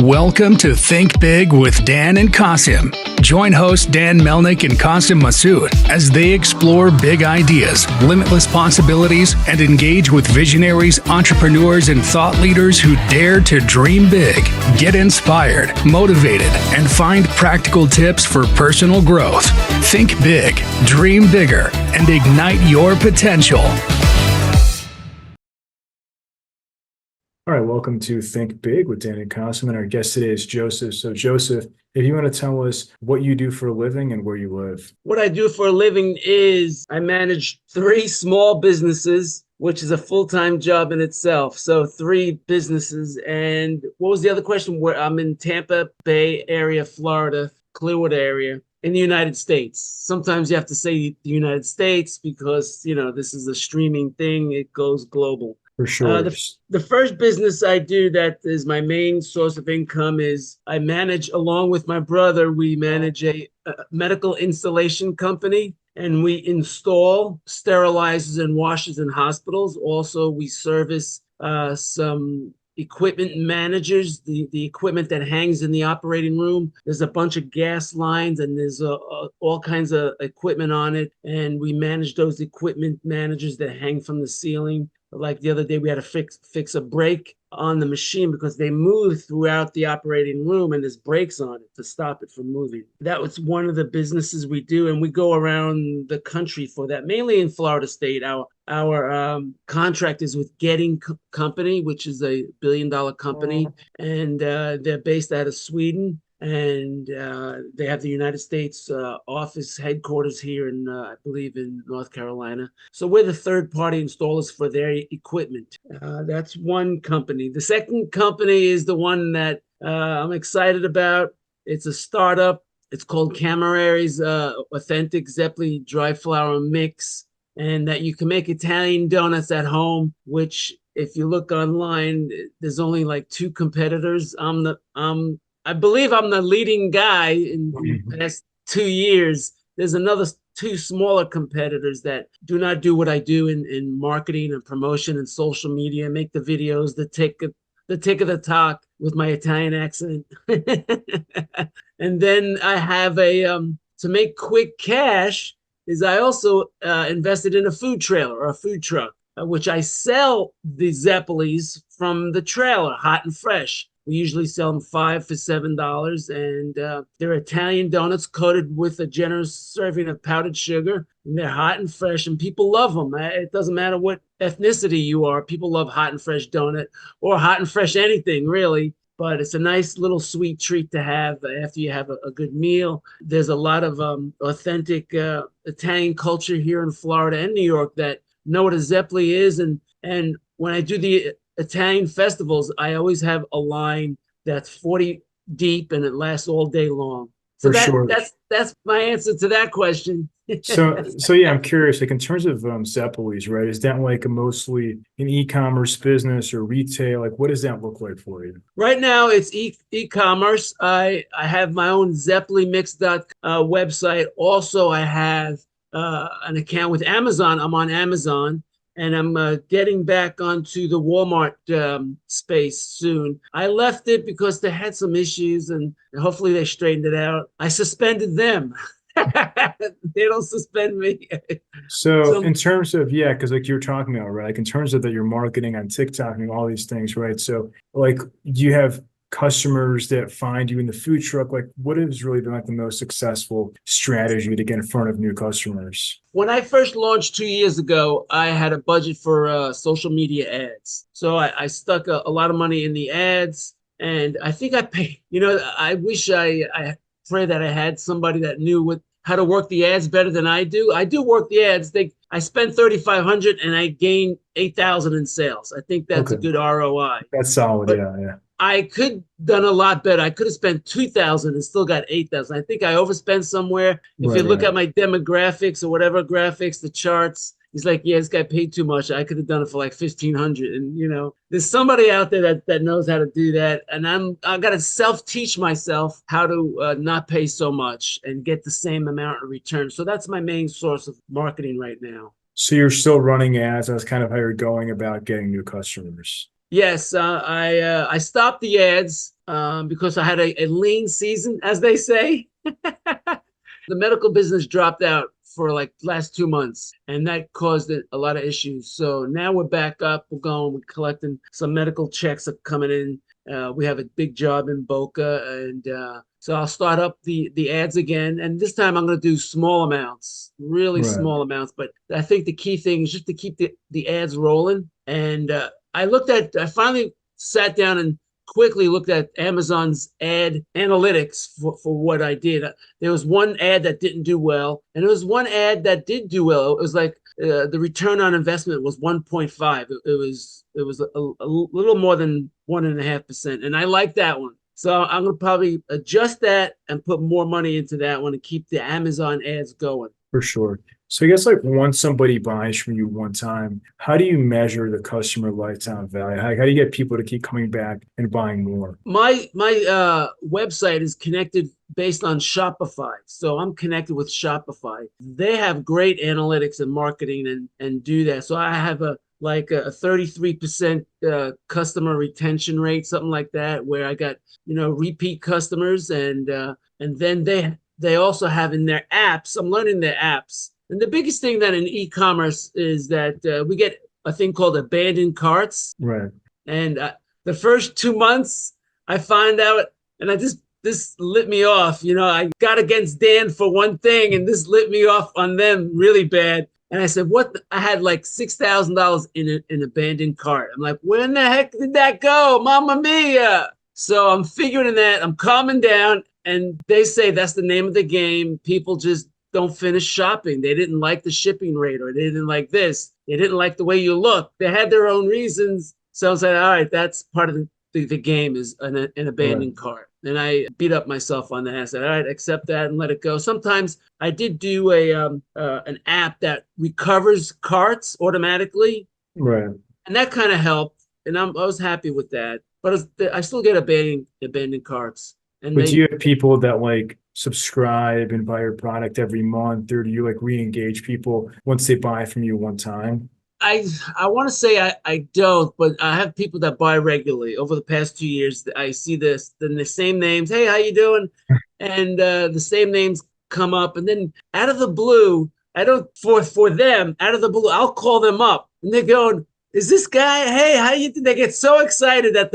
Welcome to Think Big with Dan and Qasim. Join hosts Dan Melnick and Qasim Masood as they explore big ideas, limitless possibilities, and engage with visionaries, entrepreneurs, and thought leaders who dare to dream big, get inspired, motivated, and find practical tips for personal growth. Think big, dream bigger, and ignite your potential. All right, welcome to Think Big with Dan and Qasim, and our guest today is Joseph. So Joseph, if you want to tell us what you do for a living and where you live. What I do for a living is I manage 3 small businesses, which is a full-time job in itself. So 3 businesses. And what was the other question? Where I'm in Tampa Bay area, Florida, Clearwater area in the United States. Sometimes you have to say the United States because, this is a streaming thing. It goes global. For sure. The first business I do that is my main source of income is I manage, along with my brother, we manage a medical installation company, and we install sterilizers and washers in hospitals. Also, we service some equipment managers, the equipment that hangs in the operating room. There's a bunch of gas lines and there's all kinds of equipment on it. And we manage those equipment managers that hang from the ceiling. Like the other day, we had to fix a brake on the machine because they move throughout the operating room and there's brakes on it to stop it from moving. That was one of the businesses we do, and we go around the country for that, mainly in Florida State. Our contract is with Getting Company, which is a $1 billion company, and they're based out of Sweden. And they have the United States office headquarters here in, I believe, in North Carolina. So we're the third-party installers for their equipment. That's one company. The second company is the one that I'm excited about. It's a startup. It's called CAMERIERI'S Authentic Zeppole Dry Flour Mix, and that you can make Italian donuts at home, which if you look online, there's only like 2 competitors. I believe I'm the leading guy in the past 2 years. There's another 2 smaller competitors that do not do what I do in marketing and promotion and social media, make the videos, the tick of the talk with my Italian accent. And then I have to make quick cash is I also invested in a food trailer or a food truck, which I sell the Zeppoles from the trailer, hot and fresh. We usually sell them 5 for $7, and they're Italian donuts coated with a generous serving of powdered sugar. And they're hot and fresh, and people love them. It doesn't matter what ethnicity you are. People love hot and fresh donut or hot and fresh anything, really. But it's a nice little sweet treat to have after you have a good meal. There's a lot of authentic Italian culture here in Florida and New York that know what a Zeppole is. And when I do the Italian festivals, I always have a line that's 40 deep and it lasts all day long. So sure. That's my answer to that question. So yeah, I'm curious, like in terms of Zeppoles, right? Is that like a mostly an e-commerce business or retail? Like what does that look like for you? Right now it's e-commerce. I have my own ZeppoleMix website. Also, I have an account with Amazon. I'm on Amazon. And I'm getting back onto the Walmart space soon. I left it because they had some issues, and hopefully they straightened it out. I suspended them. They don't suspend me. So in terms of, because like you're talking about, right? Like in terms of that you're marketing on TikTok and all these things, right? So like, do you have customers that find you in the food truck? Like what has really been like the most successful strategy to get in front of new customers? When I first launched 2 years ago, I had a budget for social media ads. So I stuck a lot of money in the ads, and I think I paid, I wish I pray that I had somebody that knew how to work the ads better than I do. I do work the ads. I spent $3,500 and I gained $8,000 in sales. I think that's a good ROI. That's solid. But yeah. I could done a lot better. I could have spent $2,000 and still got $8,000. I think I overspent somewhere. If you look at my demographics or whatever graphics, the charts, he's like, yeah, this guy paid too much. I could have done it for like $1,500. And there's somebody out there that knows how to do that. And I got to self-teach myself how to not pay so much and get the same amount of return. So that's my main source of marketing right now. So you're still running ads. That's kind of how you're going about getting new customers. Yes, I stopped the ads because I had a lean season, as they say. The medical business dropped out for like last 2 months, and that caused a lot of issues. So now we're back up. We're collecting some medical checks are coming in. We have a big job in Boca, and so I'll start up the ads again. And this time I'm going to do small amounts, really Right. small amounts. But I think the key thing is just to keep the ads rolling. And I finally sat down and quickly looked at Amazon's ad analytics for what I did. There was one ad that didn't do well, and there was one ad that did do well. It was like the return on investment was 1.5. It was a little more than 1.5%, and I like that one. So I'm gonna probably adjust that and put more money into that one and keep the Amazon ads going. For sure. So I guess like once somebody buys from you one time, how do you measure the customer lifetime value? How do you get people to keep coming back and buying more? My website is connected based on Shopify. So I'm connected with Shopify. They have great analytics and marketing and do that. So I have a 33% customer retention rate, something like that, where I got, repeat customers, and then they also have in their apps. I'm learning their apps. And the biggest thing that in e-commerce is that we get a thing called abandoned carts. Right. And the first 2 months, I find out, and this lit me off. I got against Dan for one thing, and this lit me off on them really bad. And I said, "What?" I had like $6,000 in an abandoned cart. I'm like, "Where in the heck did that go, Mamma Mia?" So I'm figuring that. I'm calming down, and they say that's the name of the game. People just don't finish shopping. They didn't like the shipping rate, or they didn't like this. They didn't like the way you look. They had their own reasons. So I was like, all right, that's part of the game is an abandoned cart. And I beat up myself on that. I said, all right, accept that and let it go. Sometimes I did do an app that recovers carts automatically. Right. And that kind of helped. And I was happy with that. But I still get abandoned carts. And But do you have people that like subscribe and buy your product every month, or do you like re-engage people once they buy from you one time? I want to say I don't, but I have people that buy regularly. Over the past 2 years, I see the same names. Hey, how you doing? And the same names come up, and then out of the blue, I don't for them out of the blue, I'll call them up, and they're going, "Is this guy? Hey, how you?" They get so excited that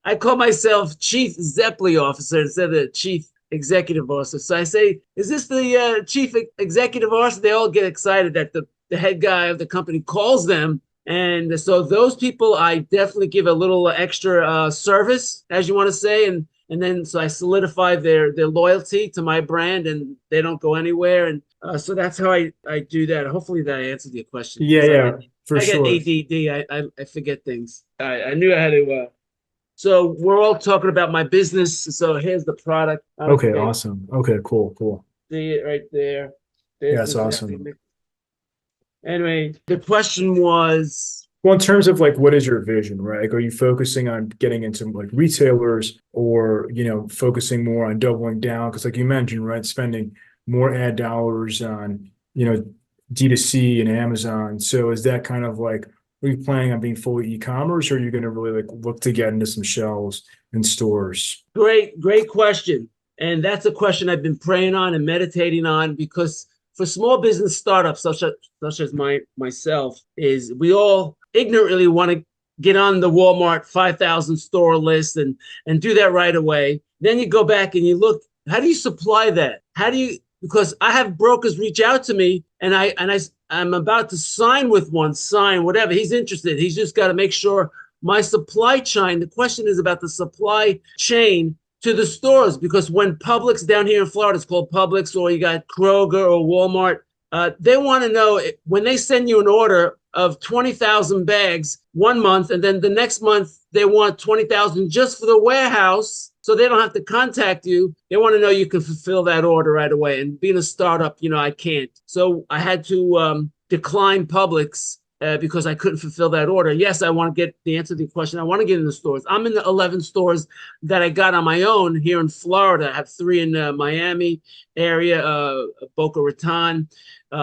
I call myself Chief Zeppole Officer instead of Chief Executive Officer. So I say, "Is this the Chief Executive Officer?" They all get excited that the head guy of the company calls them. And so those people, I definitely give a little extra service, as you want to say. And then so I solidify their loyalty to my brand, and they don't go anywhere. And so that's how I do that. Hopefully that answered your question. Yeah, for I get sure. ADD. I forget things. I knew I had to. So we're all talking about my business. So here's the product. Okay, awesome. Okay, cool. See it right there. That's awesome. Anyway, the question was, well, in terms of like, what is your vision, right? Like, are you focusing on getting into like retailers, or, focusing more on doubling down? Because like you mentioned, right, spending more ad dollars on, D2C and Amazon. So is that kind of like, are you planning on being fully e-commerce, or are you going to really like look to get into some shelves in stores? Great question. And that's a question I've been praying on and meditating on, because for small business startups such as myself, is we all ignorantly want to get on the Walmart 5,000 store list and do that right away. Then you go back and you look, how do you supply that? Because I have brokers reach out to me, and I'm about to sign whatever. He's interested. He's just got to make sure my supply chain. The question is about the supply chain to the stores, because when Publix down here in Florida, it's called Publix, or you got Kroger or Walmart, they want to know when they send you an order of 20,000 bags one month, and then the next month they want 20,000 just for the warehouse, so they don't have to contact you. They want to know you can fulfill that order right away. And being a startup, I can't. So I had to decline Publix because I couldn't fulfill that order. Yes, I want to get the answer to the question. I want to get in the stores. I'm in the 11 stores that I got on my own here in Florida. I have 3 in Miami area, Boca Raton,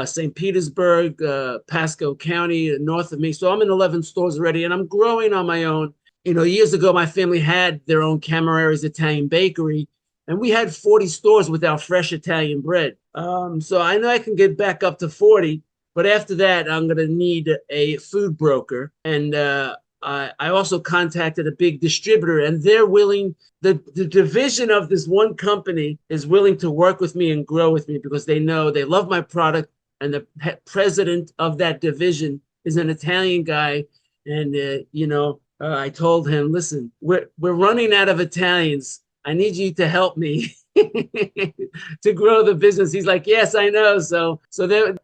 St. Petersburg, Pasco County, north of me. So I'm in 11 stores already, and I'm growing on my own. Years ago, my family had their own Camereri's Italian bakery, and we had 40 stores without fresh Italian bread. So I know I can get back up to 40. But after that, I'm going to need a food broker. And I also contacted a big distributor, and they're willing, the division of this one company is willing to work with me and grow with me because they know they love my product. And the president of that division is an Italian guy. And, I told him, listen, we're running out of Italians. I need you to help me to grow the business. He's like, yes, I know. So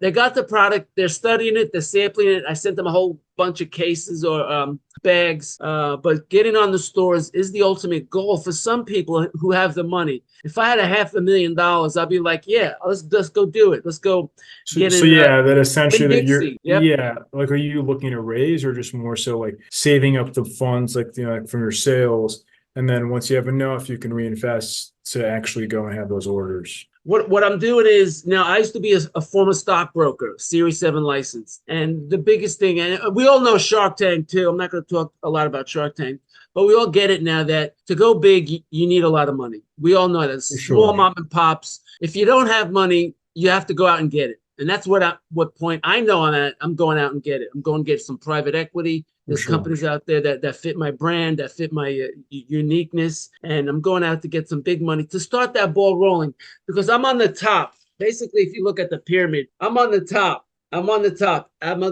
they got the product. They're studying it. They're sampling it. I sent them a whole bunch of cases or bags. But getting on the stores is the ultimate goal for some people who have the money. If I had $500,000, I'd be like, yeah, let's go do it. Let's go get in. So yeah, that essentially that you're, yep. Yeah, like, are you looking to raise or just more so like saving up the funds, like, like from your sales? And then once you have enough, you can reinvest to actually go and have those orders. What I'm doing is, now I used to be a former stockbroker, Series 7 license. And the biggest thing, and we all know Shark Tank too. I'm not going to talk a lot about Shark Tank, but we all get it now that to go big, you need a lot of money. We all know that. Small mom and pops. If you don't have money, you have to go out and get it. And that's what point I know I'm at. I'm going out and get it. I'm going to get some private equity. There's companies out there that fit my brand, that fit my uniqueness. And I'm going out to get some big money to start that ball rolling, because I'm on the top. Basically, if you look at the pyramid, I'm on the top. I'm on the top. I'm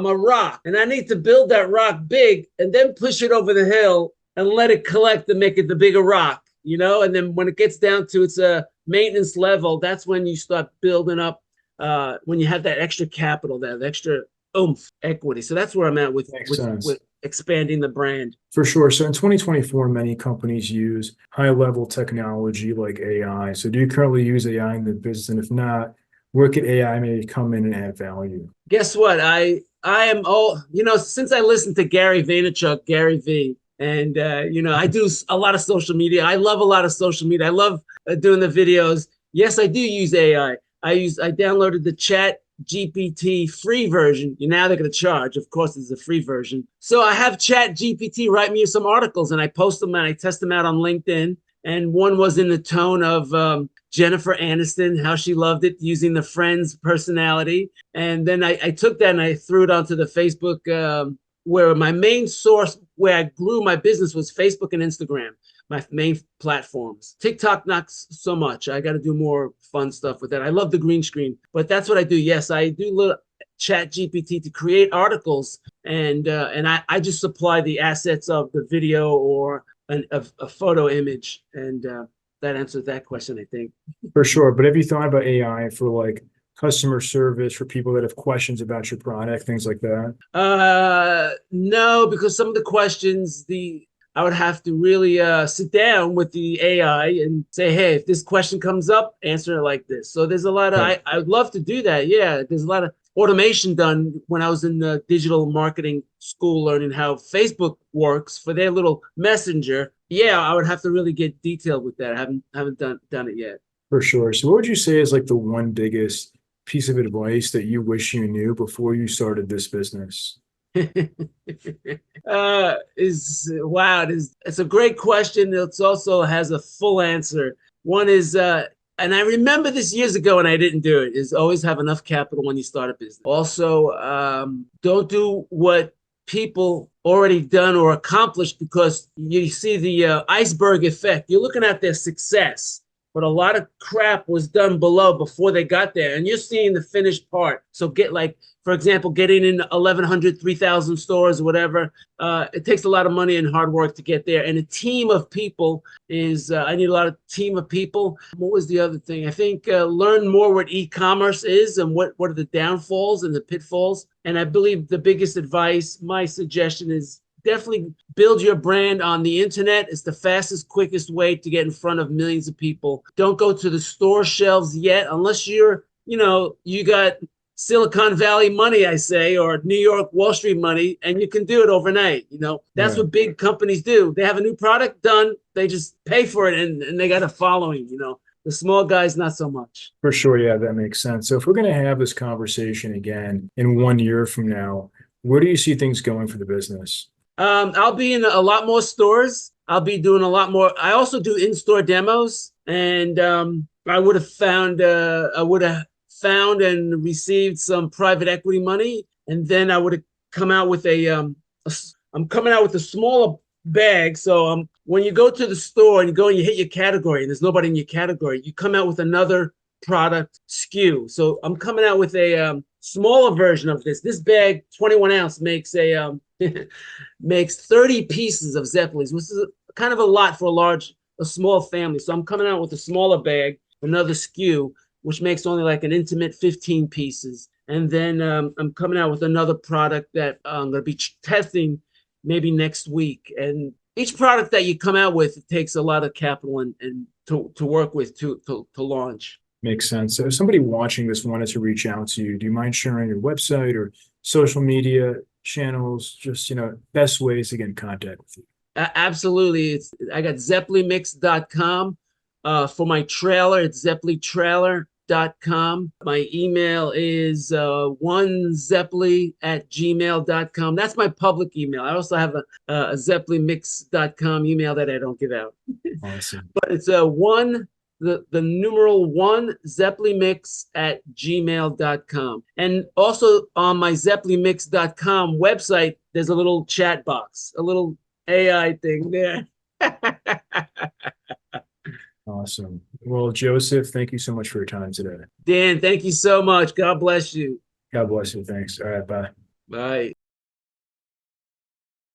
a rock. And I need to build that rock big and then push it over the hill and let it collect and make it the bigger rock, And then when it gets down to its maintenance level, that's when you start building up, when you have that extra capital, that extra oomph equity. So that's where I'm at with expanding the brand. For sure. So in 2024, many companies use high-level technology like AI. So do you currently use AI in the business? And if not, where could AI maybe come in and add value? Guess what? I am since I listened to Gary Vaynerchuk, Gary V, and I do a lot of social media. I love a lot of social media. I love doing the videos. Yes, I do use AI. I downloaded the Chat GPT free version. Now they're going to charge. Of course, it's a free version. So I have Chat GPT write me some articles, and I post them and I test them out on LinkedIn. And one was in the tone of Jennifer Aniston, how she loved it, using the Friends personality. And then I took that and I threw it onto the Facebook, where my main source, where I grew my business, was Facebook and Instagram, my main platforms. TikTok, not so much. I got to do more fun stuff with that. I love the green screen, but that's what I do. Yes, I do little Chat GPT to create articles, and I just supply the assets of the video or a photo image, and that answers that question, I think. For sure. But have you thought about AI for like customer service, for people that have questions about your product, things like that? No, because some of the questions, I would have to really sit down with the AI and say, hey, if this question comes up, answer it like this. So there's a lot of, I would love to do that. Yeah, there's a lot of automation done when I was in the digital marketing school, learning how Facebook works for their little messenger. Yeah, I would have to really get detailed with that. I haven't done it yet. For sure. So what would you say is like the one biggest piece of advice that you wish you knew before you started this business? It's a great question. It also has a full answer. One is, and I remember this years ago and I didn't do it, is always have enough capital when you start a business. Also, don't do what people already done or accomplished, because you see the iceberg effect. You're looking at their success, but a lot of crap was done below before they got there, and you're seeing the finished part. So for example, getting in 1,100, 3,000 stores or whatever, it takes a lot of money and hard work to get there. And a team of people I need a lot of team of people. What was the other thing? I think learn more what e-commerce is and what are the downfalls and the pitfalls. And I believe the biggest advice, my suggestion is, definitely build your brand on the internet. It's the fastest, quickest way to get in front of millions of people. Don't go to the store shelves yet, unless you got Silicon Valley money, I say, or New York Wall Street money, and you can do it overnight. That's what big companies do. They have a new product done, they just pay for it, and they got a following. The small guys, not so much. For sure. Yeah, that makes sense. So if we're going to have this conversation again in 1 year from now, where do you see things going for the business? I'll be in a lot more stores. I'll be doing a lot more. I also do in-store demos, and I would have found and received some private equity money, and then I would have come out with I'm coming out with a smaller bag. So when you go to the store and you hit your category and there's nobody in your category, you come out with another product SKU. So I'm coming out with a smaller version of this. This bag, 21 ounce, makes makes 30 pieces of Zeppoles, which is kind of a lot for a small family. So I'm coming out with a smaller bag, another SKU, which makes only like an intimate 15 pieces. And then I'm coming out with another product that I'm going to be testing maybe next week. And each product that you come out with, it takes a lot of capital and to work with to launch. Makes sense. So if somebody watching this wanted to reach out to you, do you mind sharing your website or social media channels, just, best ways to get in contact with you? Absolutely. I got zeppolemix.com. For my trailer, it's zeppoletrailer.com. My email is onezeppole@gmail.com. That's my public email. I also have a zeppolemix.com email that I don't give out. Awesome. But it's the numeral 1 zeppolemix@gmail.com. And also on my zeppolemix.com website, there's a little chat box, a little AI thing there. Awesome. Well, Joseph, thank you so much for your time today. Dan, thank you so much. God bless you. God bless you. Thanks. All right. Bye. Bye.